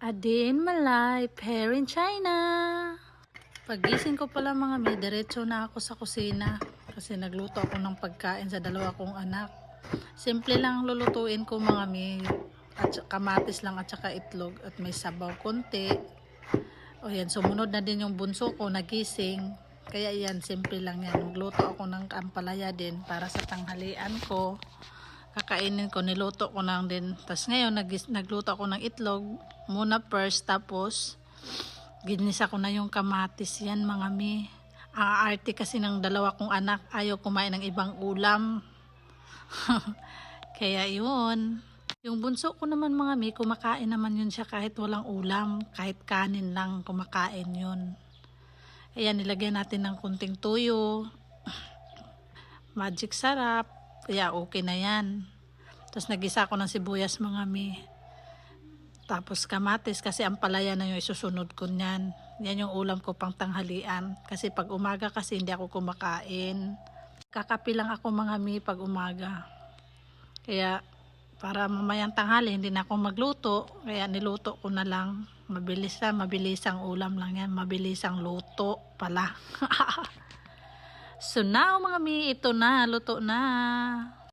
A day in my life here in China. Pagising ko pala mga mi, diretso na ako sa kusina kasi nagluto ako ng pagkain sa dalawa kong anak. Simple lang lulutuin ko mga mi, at kamatis lang at saka itlog at may sabaw konti. O yan, sumunod na din yung bunso ko, nagising. Kaya yan, simple lang yan. Magluto ako ng ampalaya din para sa tanghalian ko. Kakainin ko, niluto ko lang din. Tapos ngayon, nagluto ako ng itlog. Muna first, tapos ginisa ko na yung kamatis. Yan mga mi. Ang aarte kasi ng dalawa kong anak, ayaw kumain ng ibang ulam. Kaya yun. Yung bunso ko naman mga mi, kumakain naman yun siya kahit walang ulam. Kahit kanin lang, kumakain yun. Ayan, nilagyan natin ng kunting tuyo. Magic sarap. Kaya okay na yan. Tapos nagisa ko ng sibuyas mga mi. Tapos kamatis kasi ang palaya na yung isusunod ko niyan. Yan yung ulam ko pang tanghalian. Kasi pag umaga kasi hindi ako kumakain. Kakapi lang ako mga mi pag umaga. Kaya para mamayang tanghali hindi na ako magluto. Kaya niluto ko na lang. Mabilisang ulam lang yan. Mabilisang luto pala. So now mga mi, ito na, luto na.